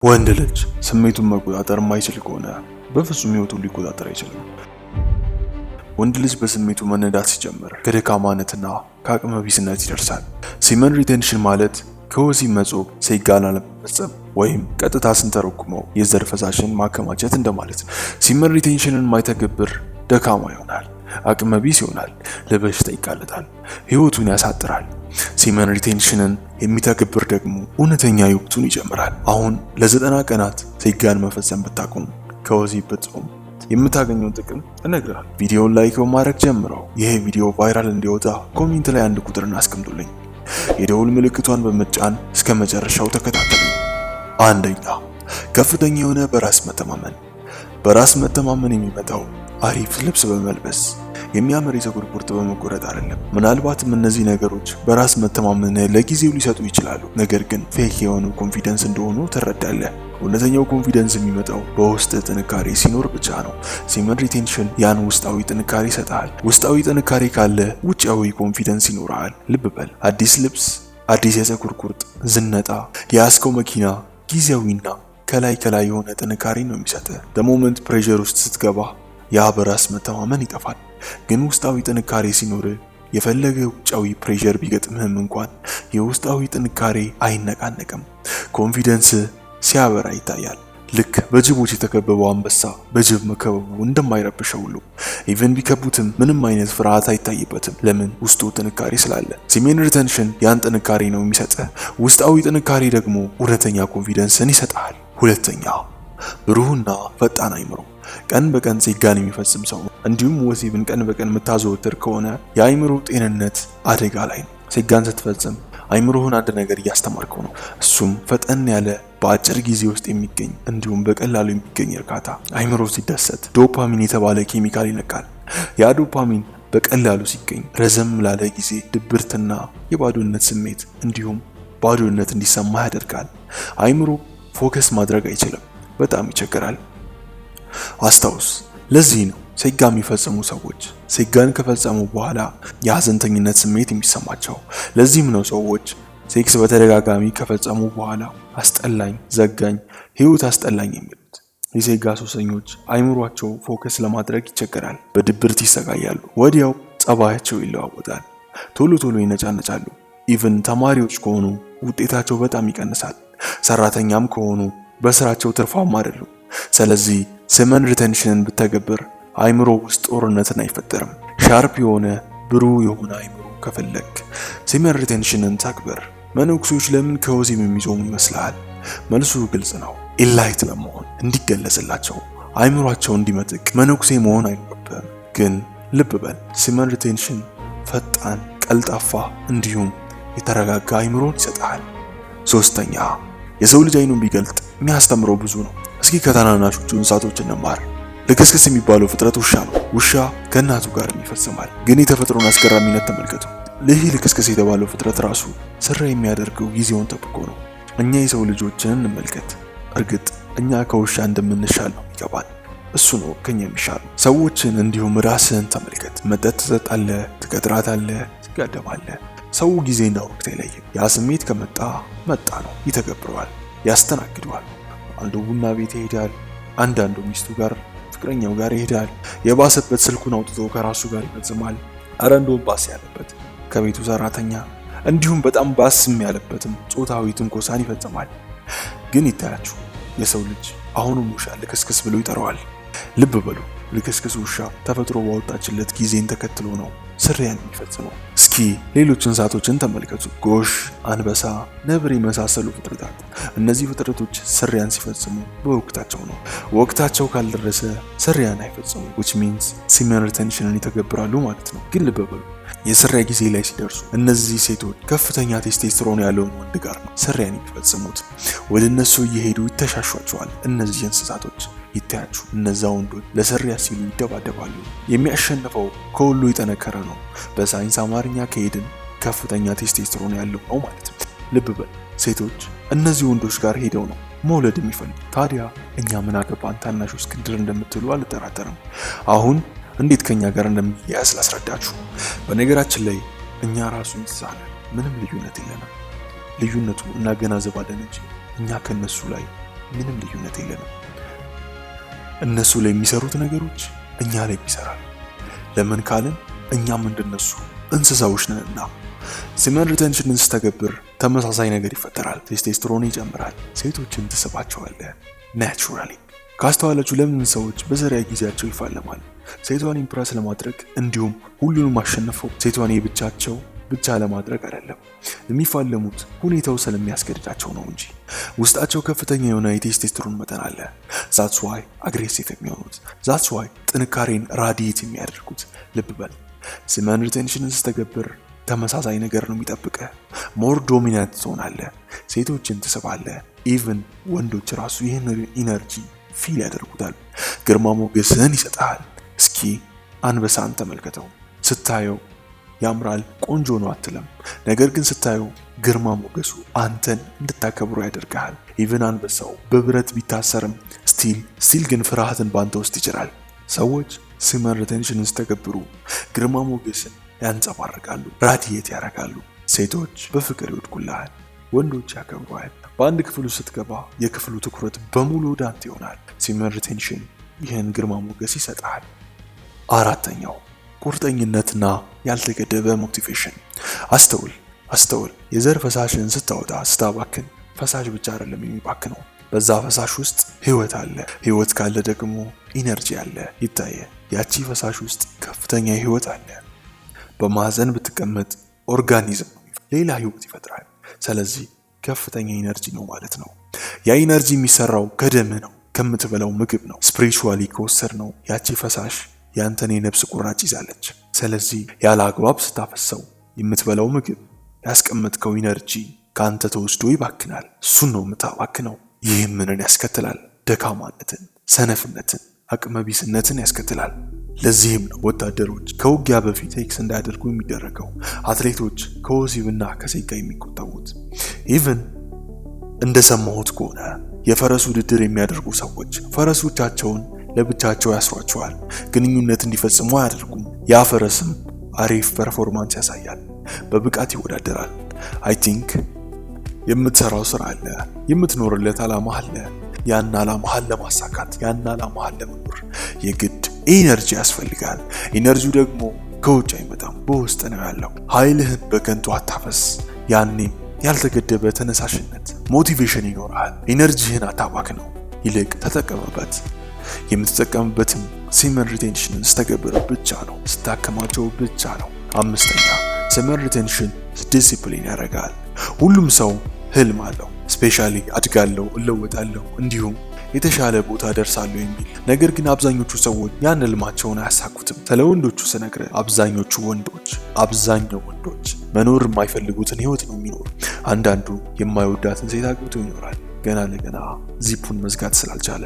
ወንድ ልጅ ስሜቱን መቆጣጠር የማይችል ከሆነ በፍጹም ህይወቱን ሊቆጣጠር አይችልም። ወንድ ልጅ በስሜቱ መነዳት ሲጀምር ከደካማነትና ከአቅመ ቢስነት ይደርሳል። ሲመን ሪቴንሽን ማለት ከወሲብ መጾም ሴጋን አለመፈጸም ወይም ቀጥታ ስንተረጉመው የዘር ፈሳሽን ማከማቸት እንደማለት ነው። ሲመን ሪቴንሽንን የማይተገብር ደካማ ይሆናል፣ አቅመ ቢስ ይሆናል፣ ለበሽታ ይጋለጣል፣ ህይወቱን ያሳጥራል። ሲመን ሪቴንሽንን የሚተገብር ደግሞ እውነተኛ ህይወቱን ይጀምራል። አሁን ለ90 ቀናት ሴጋን መፈጸም ብታቆም ከወሲብ ብትጾም የምታገኘውን ጥቅም እነግራለሁ። ቪዲዮውን ላይክ በማድረግ ጀምረው። ይሄ ቪዲዮ ቫይራል እንዲወጣ ኮሜንት ላይ አንድ ቁጥርን አስቀምጡልኝ። የደውል ምልክቷን በመጫን እስከ መጨረሻው ተከታተሉ። አንደኛ፣ ከፍተኛ የሆነ በራስ መተማመን። በራስ መተማመን የሚመጣው አሪፍ ልብስ በመልበስ የሚያምር የፀጉር ቁርጥ በመቆረጥ አይደለም። ምናልባትም እነዚህ ነገሮች በራስ መተማመን ለጊዜው ሊሰጡ ይችላሉ፣ ነገር ግን ፌክ የሆኑ ኮንፊደንስ እንደሆኑ ትረዳለህ። እውነተኛው ኮንፊደንስ የሚመጣው በውስጥ ጥንካሬ ሲኖር ብቻ ነው። ሲመን ሪቴንሽን ያን ውስጣዊ ጥንካሬ ይሰጣል። ውስጣዊ ጥንካሬ ካለ ውጫዊ ኮንፊደንስ ይኖራል። ልብ በል፣ አዲስ ልብስ፣ አዲስ የፀጉር ቁርጥ፣ ዝነጣ፣ የያዝከው መኪና ጊዜያዊና ከላይ የሆነ ጥንካሬ ነው የሚሰጥህ። በሞመንት ፕሬሸር ውስጥ ስትገባ ያ በራስ መተማመን ይጠፋል። ግን ውስጣዊ ጥንካሬ ሲኖር የፈለገ ውጫዊ ፕሬሸር ቢገጥምህም እንኳን የውስጣዊ ጥንካሬ አይነቃነቅም። ኮንፊደንስ ሲያበራ ይታያል። ልክ በጅቦች የተከበበው አንበሳ በጅብ መከበቡ እንደማይረብሸው ሁሉ ኢቨን ቢከቡትም ምንም አይነት ፍርሃት አይታይበትም። ለምን? ውስጡ ጥንካሬ ስላለ። ሲመን ሪቴንሽን ያን ጥንካሬ ነው የሚሰጥህ። ውስጣዊ ጥንካሬ ደግሞ እውነተኛ ኮንፊደንስን ይሰጣል። ሁለተኛ፣ ብሩህና ፈጣን አይምሮ። ቀን በቀን ሴጋን የሚፈጽም ሰው እንዲሁም ወሲብን ቀን በቀን የምታዘወትር ከሆነ የአይምሮ ጤንነት አደጋ ላይ ነው። ሴጋን ስትፈጽም አይምሮህን አንድ ነገር እያስተማርከው ነው። እሱም ፈጠን ያለ በአጭር ጊዜ ውስጥ የሚገኝ እንዲሁም በቀላሉ የሚገኝ እርካታ። አይምሮ ሲደሰት ዶፓሚን የተባለ ኬሚካል ይለቃል። ያ ዶፓሚን በቀላሉ ሲገኝ ረዘም ላለ ጊዜ ድብርትና የባዶነት ስሜት እንዲሁም ባዶነት እንዲሰማ ያደርጋል። አይምሮ ፎከስ ማድረግ አይችልም፣ በጣም ይቸገራል። አስታውስ፣ ለዚህ ነው ሴጋ የሚፈጽሙ ሰዎች ሴጋን ከፈጸሙ በኋላ የሀዘንተኝነት ስሜት የሚሰማቸው። ለዚህም ነው ሰዎች ሴክስ በተደጋጋሚ ከፈጸሙ በኋላ አስጠላኝ፣ ዘጋኝ፣ ህይወት አስጠላኝ የሚሉት። የሴጋ ሱሰኞች አይምሯቸው ፎከስ ለማድረግ ይቸገራል፣ በድብርት ይሰቃያሉ፣ ወዲያው ጸባያቸው ይለዋወጣል፣ ቶሎ ይነጫነጫሉ። ኢቭን ተማሪዎች ከሆኑ ውጤታቸው በጣም ይቀንሳል። ሰራተኛም ከሆኑ በስራቸው ትርፋማ አይደሉም። ስለዚህ ሲመን ሪቴንሽንን ብተገብር አይምሮ ውስጥ ጦርነትን አይፈጠርም። ሻርፕ የሆነ ብሩህ የሆነ አይምሮ ከፈለክ ሲመን ሪቴንሽንን ተግበር። መነኩሴዎች ለምን ከወሲብ የሚጾሙ ይመስልሃል? መልሱ ግልጽ ነው። ኢንላይት ለመሆን እንዲገለጽላቸው፣ አይምሯቸው እንዲመጥቅ። መነኩሴ መሆን አይኖርብህም። ግን ልብ በል፣ ሲመን ሪቴንሽን ፈጣን፣ ቀልጣፋ እንዲሁም የተረጋጋ አይምሮን ይሰጣል። ሶስተኛ፣ የሰው ልጅ አይኑን ቢገልጥ የሚያስተምረው ብዙ ነው። እስኪ ከታናናሾቹ እንስሳቶች እንማር። ልክስክስ የሚባለው ፍጥረት ውሻ ነው። ውሻ ከእናቱ ጋር ይፈጽማል። ግን የተፈጥሮን አስገራሚነት ተመልከቱ። ይህ ልክስክስ የተባለው ፍጥረት ራሱ ስራ የሚያደርገው ጊዜውን ጠብቆ ነው። እኛ የሰው ልጆችን እንመልከት። እርግጥ እኛ ከውሻ እንደምንሻል ነው ይገባል። እሱ ነው ከኛ የሚሻለው። ሰዎችን እንዲሁም ራስህን ተመልከት። መጠጥ ትጠጣለህ፣ ትቀጥራታለህ፣ ትጋደማለህ። ሰው ጊዜና ወቅት አይለይም። ያ ስሜት ከመጣ መጣ ነው። ይተገብረዋል፣ ያስተናግደዋል። አንዱ ቡና ቤት ይሄዳል፣ አንዳንዱ ሚስቱ ጋር ፍቅረኛው ጋር ይሄዳል። የባሰበት ስልኩን አውጥቶ ከራሱ ጋር ይፈጽማል። አረ እንደውም ባስ ያለበት ከቤቱ ሰራተኛ እንዲሁም በጣም ባስም ያለበትም ጾታዊ ትንኮሳን ይፈጽማል። ግን ይታያችሁ፣ የሰው ልጅ አሁንም ውሻ ልክስክስ ብሎ ይጠራዋል። ልብ በሉ፣ ልክስክስ ውሻ ተፈጥሮ ባወጣችለት ጊዜን ተከትሎ ነው ስሪያን የሚፈጽመው። እስኪ ሌሎች እንስሳቶችን ተመልከቱ። ጎሽ፣ አንበሳ፣ ነብር የመሳሰሉ ፍጥረታት። እነዚህ ፍጥረቶች ስሪያን ሲፈጽሙ በወቅታቸው ነው። ወቅታቸው ካልደረሰ ስሪያን አይፈጽሙ። which means ሲመን ሪቴንሽንን ይተገብራሉ ማለት ነው። ግን ልብ በሉ፣ የስሪያ ጊዜ ላይ ሲደርሱ እነዚህ ሴቶች ከፍተኛ ቴስቴስትሮን ያለውን ወንድ ጋር ነው ስሪያን የሚፈጽሙት። ወደ እነሱ እየሄዱ ይተሻሿቸዋል። እነዚህ እንስሳቶች ይታያችሁ፣ እነዛ ወንዶች ለስሪያ ሲሉ ይደባደባሉ። የሚያሸንፈው ከሁሉ የጠነከረ ነው። በሳይንስ አማርኛ ከሄድን ከፍተኛ ቴስቴስትሮን ያለው ነው ማለት ነው። ልብ በል፣ ሴቶች እነዚህ ወንዶች ጋር ሄደው ነው መውለድ የሚፈልጉ። ታዲያ እኛ ምን አገባን ታናሹ እስክንድር እንደምትሉ አልጠራጠርም። አሁን እንዴት ከኛ ጋር እንደሚያያዝ ላስረዳችሁ። በነገራችን ላይ እኛ ራሱ እንስሳ ነን፣ ምንም ልዩነት የለንም። ልዩነቱ እናገናዘባለን እንጂ እኛ ከነሱ ላይ ምንም ልዩነት የለንም። እነሱ ላይ የሚሰሩት ነገሮች እኛ ላይ ይሰራሉ። ለምን ካልን እኛም እንደነሱ እንስሳዎች ነንና። ሲመን ሪቴንሽንን ስተገብር ተመሳሳይ ነገር ይፈጠራል። ቴስቴስትሮን ይጨምራል። ሴቶችን ትስባቸዋለህ ናቹራሊ። ካስተዋላችሁ ለምን ሰዎች በዘሪያ ጊዜያቸው ይፋለማሉ? ሴቷን ኢምፕረስ ለማድረግ እንዲሁም ሁሉንም አሸንፈው ሴቷን የብቻቸው ብቻ ለማድረግ አይደለም። የሚፋለሙት ሁኔታው ስለሚያስገድዳቸው ነው እንጂ ውስጣቸው ከፍተኛ የሆነ የቴስቴስትሮን መጠን አለ። ዛትስ ዋይ አግሬሲቭ የሚሆኑት፣ ዛትስ ዋይ ጥንካሬን ራዲየት የሚያደርጉት። ልብ በል ሲመን ሪቴንሽንን ስተገብር ተመሳሳይ ነገር ነው የሚጠብቅህ። ሞር ዶሚናንት ትሆናለህ። ሴቶችን ትስባለህ። ኢቭን ወንዶች ራሱ ይህን ኢነርጂ ፊል ያደርጉታል። ግርማ ሞገስን ይሰጣል። እስኪ አንበሳን ተመልከተው። ስታየው ያምራል፣ ቆንጆ ነው አትለም። ነገር ግን ስታየው ግርማ ሞገሱ አንተን እንድታከብሮ ያደርግሃል። ኢቭን አንበሳው በብረት ቢታሰርም ስቲል ግን ፍርሃትን ባንተ ውስጥ ይጭራል። ሰዎች ሲመን ሪቴንሽንን ስተገብሩ ግርማ ሞገስን ያንጸባርቃሉ፣ ራዲየት ያደርጋሉ። ሴቶች በፍቅር ይወድቁልሃል፣ ወንዶች ያከብሩሃል። በአንድ ክፍል ውስጥ ስትገባ የክፍሉ ትኩረት በሙሉ ወደ አንተ ይሆናል። ሲመን ሪቴንሽን ይህን ግርማ ሞገስ ይሰጣል። አራተኛው ቁርጠኝነትና ያልተገደበ ሞቲቬሽን። አስተውል። የዘር ፈሳሽን ስታወጣ ስታባክን ፈሳሽ ብቻ አይደለም የሚባክነው፣ በዛ ፈሳሽ ውስጥ ህይወት አለ። ህይወት ካለ ደግሞ ኢነርጂ አለ። ይታየ ያቺ ፈሳሽ ውስጥ ከፍተኛ ህይወት አለ። በማዕዘን ብትቀመጥ ኦርጋኒዝም ሌላ ህይወት ይፈጥራል። ስለዚህ ከፍተኛ ኢነርጂ ነው ማለት ነው። ያ ኢነርጂ የሚሰራው ከደምህ ነው፣ ከምትበላው ምግብ ነው። ስፒሪቹዋሊ ከወሰድነው ያቺ ፈሳሽ ያንተን የነፍስ ቁራጭ ይዛለች። ስለዚህ ያለ አግባብ ስታፈሰው የምትበላው ምግብ፣ ያስቀመጥከው ኢነርጂ ከአንተ ተወስዶ ይባክናል። እሱን ነው የምታባክነው። ይህም ምንን ያስከትላል? ደካማነትን፣ ሰነፍነትን፣ አቅመቢስነትን ያስከትላል። ለዚህም ነው ወታደሮች ከውጊያ በፊት ሴክስ እንዳያደርጉ የሚደረገው። አትሌቶች ከወሲብና ከሴት ጋር የሚቆጠቡት። ኢቭን እንደሰማሁት ከሆነ የፈረስ ውድድር የሚያደርጉ ሰዎች ፈረሶቻቸውን ለብቻቸው ያስሯቸዋል። ግንኙነት እንዲፈጽሙ አያደርጉም። ያ ፈረስም አሪፍ ፐርፎርማንስ ያሳያል፣ በብቃት ይወዳደራል። አይ ቲንክ የምትሰራው ስራ አለ፣ የምትኖርለት ዓላማ አለ። ያን ዓላማህን ለማሳካት፣ ያን ዓላማህን ለመኖር የግድ ኢነርጂ ያስፈልጋል። ኢነርጂው ደግሞ ከውጭ አይመጣም፣ በውስጥ ነው ያለው። ኃይልህን በከንቱ አታፈስ። ያኔም ያልተገደበ ተነሳሽነት ሞቲቬሽን ይኖርሃል። ኢነርጂህን አታባክነው፣ ይልቅ ተጠቀምበት። የምትጠቀምበትም ሲመን ሪቴንሽንን ስተገብር ብቻ ነው፣ ስታከማቸው ብቻ ነው። አምስተኛ ሲመን ሪቴንሽን ዲሲፕሊን ያደርጋል። ሁሉም ሰው ህልም አለው፣ ስፔሻሊ አድጋለሁ፣ እለወጣለሁ፣ እንዲሁም የተሻለ ቦታ ደርሳለሁ የሚል። ነገር ግን አብዛኞቹ ሰዎች ያን ህልማቸውን አያሳኩትም። ስለ ወንዶቹ ስነግርህ አብዛኛው ወንዶች መኖር የማይፈልጉትን ህይወት ነው የሚኖሩ። አንዳንዱ የማይወዳትን ሴት አግብቶ ይኖራል፣ ገና ለገና ዚፑን መዝጋት ስላልቻለ፣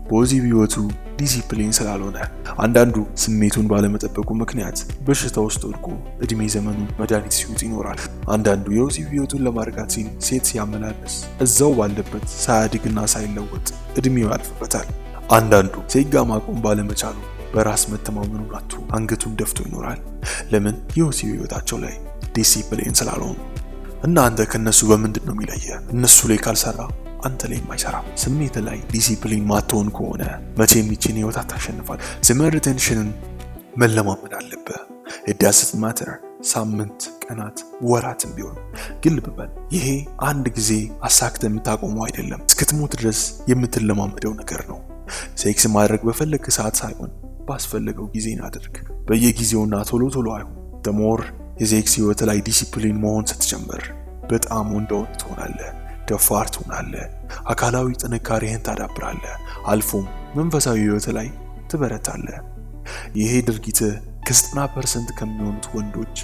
በወሲብ ህይወቱ ዲሲፕሊን ስላልሆነ። አንዳንዱ ስሜቱን ባለመጠበቁ ምክንያት በሽታ ውስጥ ወድቆ እድሜ ዘመኑን መድኃኒት ሲውጥ ይኖራል። አንዳንዱ የወሲብ ህይወቱን ለማርጋት ሲል ሴት ሲያመላለስ እዛው ባለበት ሳያድግና ሳይለወጥ እድሜው ያልፍበታል። አንዳንዱ ሴት ጋር ማቆም ባለመቻሉ በራስ መተማመኑን አጥቶ አንገቱን ደፍቶ ይኖራል። ለምን? የወሲብ ህይወታቸው ላይ ዲሲፕሊን ስላልሆኑ። እና አንተ ከነሱ በምንድን ነው የሚለየ? እነሱ ላይ ካልሰራ አንተ ላይ የማይሰራ። ስሜት ላይ ዲሲፕሊን ማትሆን ከሆነ መቼም ይችን ህይወት አታሸንፋል። ሲመን ሪቴንሽንን መለማመድ አለብህ። it doesn't matter ሳምንት፣ ቀናት፣ ወራትም ቢሆን ግን ልብ በል፣ ይሄ አንድ ጊዜ አሳክተህ የምታቆመው አይደለም። እስክትሞት ድረስ የምትለማመደው ነገር ነው። ሴክስ ማድረግ በፈለግህ ሰዓት ሳይሆን ባስፈለገው ጊዜ አድርግ። በየጊዜውና ቶሎ አይሆን። ደሞር የሴክስ ህይወት ላይ ዲሲፕሊን መሆን ስትጀምር በጣም ወንድ ትሆናለህ፣ ደፋር ትሆናለህ፣ አካላዊ ጥንካሬህን ታዳብራለህ፣ አልፎም መንፈሳዊ ህይወት ላይ ትበረታለህ። ይሄ ድርጊት ከ90% ከሚሆኑት ወንዶች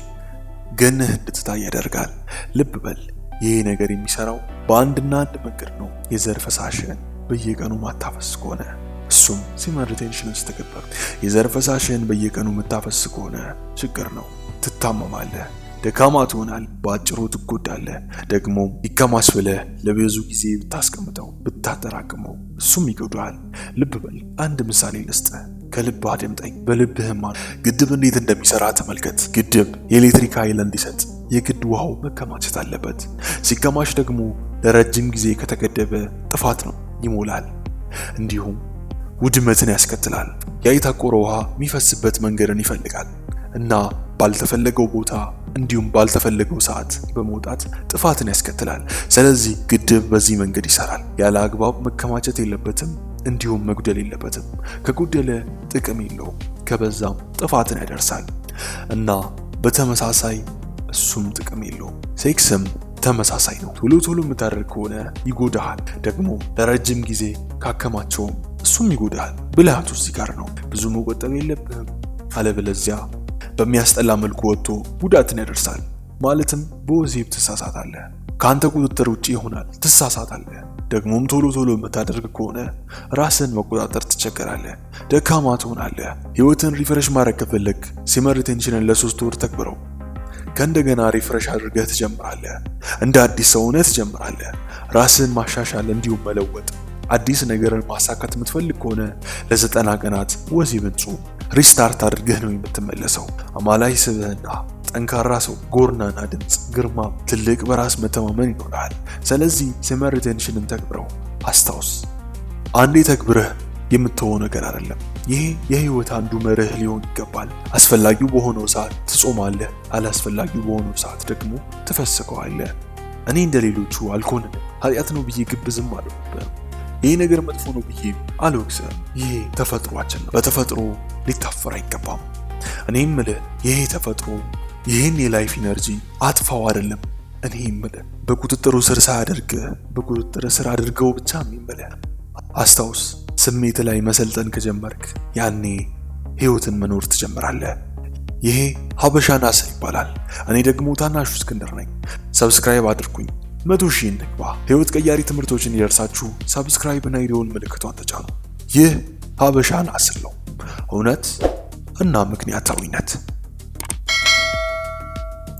ገነህ እንድትታይ ያደርጋል። ልብ በል፣ ይሄ ነገር የሚሰራው በአንድና አንድ መንገድ ነው። የዘር ፈሳሽን በየቀኑ ማታፈስ ከሆነ፣ እሱም ሲመን ሪቴንሽንን ስትገበር። የዘር ፈሳሽን በየቀኑ የምታፈስ ከሆነ ችግር ነው፣ ትታመማለህ፣ ደካማ ትሆናል፣ በአጭሩ ትጎዳለህ። ደግሞ ይከማች ብለህ ለብዙ ጊዜ ብታስቀምጠው ብታጠራቅመው እሱም ይጎዳል። ልብ በል፣ አንድ ምሳሌ ልስጥህ፣ ከልብ አድምጠኝ። በልብህም ግድብ እንዴት እንደሚሰራ ተመልከት። ግድብ የኤሌክትሪክ ኃይል እንዲሰጥ የግድ ውሃው መከማቸት አለበት። ሲከማች ደግሞ ለረጅም ጊዜ ከተገደበ ጥፋት ነው። ይሞላል፣ እንዲሁም ውድመትን ያስከትላል። ያ የታቆረ ውሃ የሚፈስበት መንገድን ይፈልጋል እና ባልተፈለገው ቦታ እንዲሁም ባልተፈለገው ሰዓት በመውጣት ጥፋትን ያስከትላል። ስለዚህ ግድብ በዚህ መንገድ ይሰራል። ያለ አግባብ መከማቸት የለበትም፣ እንዲሁም መጉደል የለበትም። ከጎደለ ጥቅም የለውም፣ ከበዛም ጥፋትን ያደርሳል እና በተመሳሳይ እሱም ጥቅም የለውም። ሴክስም ተመሳሳይ ነው። ቶሎ ቶሎ የምታደርግ ከሆነ ይጎዳሃል፣ ደግሞ ለረጅም ጊዜ ካከማቸውም እሱም ይጎዳሃል። ብልሃቱ እዚህ ጋር ነው። ብዙ መቆጠብ የለብህም፣ አለበለዚያ በሚያስጠላ መልኩ ወጥቶ ጉዳትን ያደርሳል። ማለትም በወሲብ ትሳሳታለህ፣ ከአንተ ቁጥጥር ውጪ ይሆናል፣ ትሳሳታለህ። ደግሞም ቶሎ ቶሎ የምታደርግ ከሆነ ራስን መቆጣጠር ትቸገራለህ፣ ደካማ ትሆናለህ። ህይወትን ሪፍሬሽ ማድረግ ከፈለግ ሲመር ሪቴንሽንን ለ3 ወር ተግብረው። ከእንደገና ሪፍሬሽ አድርገህ ትጀምራለህ። እንደ አዲስ ሰው ሆነህ ትጀምራለህ። ራስን ማሻሻል እንዲሁም መለወጥ። አዲስ ነገርን ማሳካት የምትፈልግ ከሆነ ለ90 ቀናት ወሲብን ጾም። ሪስታርት አድርገህ ነው የምትመለሰው። አማላይ ስብዕና፣ ጠንካራ ሰው፣ ጎርናና ድምፅ፣ ግርማ፣ ትልቅ በራስ መተማመን ይኖራል። ስለዚህ ሲመር ሪቴንሽንን ተግብረው። አስታውስ፣ አንዴ ተግብረህ የምትሆነው ነገር አይደለም። ይሄ የህይወት አንዱ መርህ ሊሆን ይገባል። አስፈላጊው በሆነው ሰዓት ትጾማለህ፣ አላስፈላጊው በሆነው ሰዓት ደግሞ ትፈስከዋለህ። እኔ እንደሌሎቹ አልኮንንም። ኃጢአት ነው ብዬ ግብዝም አልሆንብህም። ይሄ ነገር መጥፎ ነው ብዬ አልወቅስም። ይሄ ተፈጥሯችን ነው። በተፈጥሮ ሊታፈር አይገባም። እኔ የምልህ ይሄ ተፈጥሮ ይህን የላይፍ ኢነርጂ አጥፋው አይደለም። እኔ የምልህ በቁጥጥሩ ስር ሳያደርግህ በቁጥጥር ስር አድርገው ብቻ የሚምልህ። አስታውስ፣ ስሜት ላይ መሰልጠን ከጀመርክ ያኔ ህይወትን መኖር ትጀምራለህ። ይሄ ሀበሻ ናስር ይባላል። እኔ ደግሞ ታናሹ እስክንድር ነኝ። ሰብስክራይብ አድርጉኝ። 100,000 እንግባ። ህይወት ቀያሪ ትምህርቶችን ይደርሳችሁ ሰብስክራይብ እና የደወል ምልክቷን ተጫኑ። ይህ ሀበሻ ናስር ነው፣ እውነት እና ምክንያታዊነት።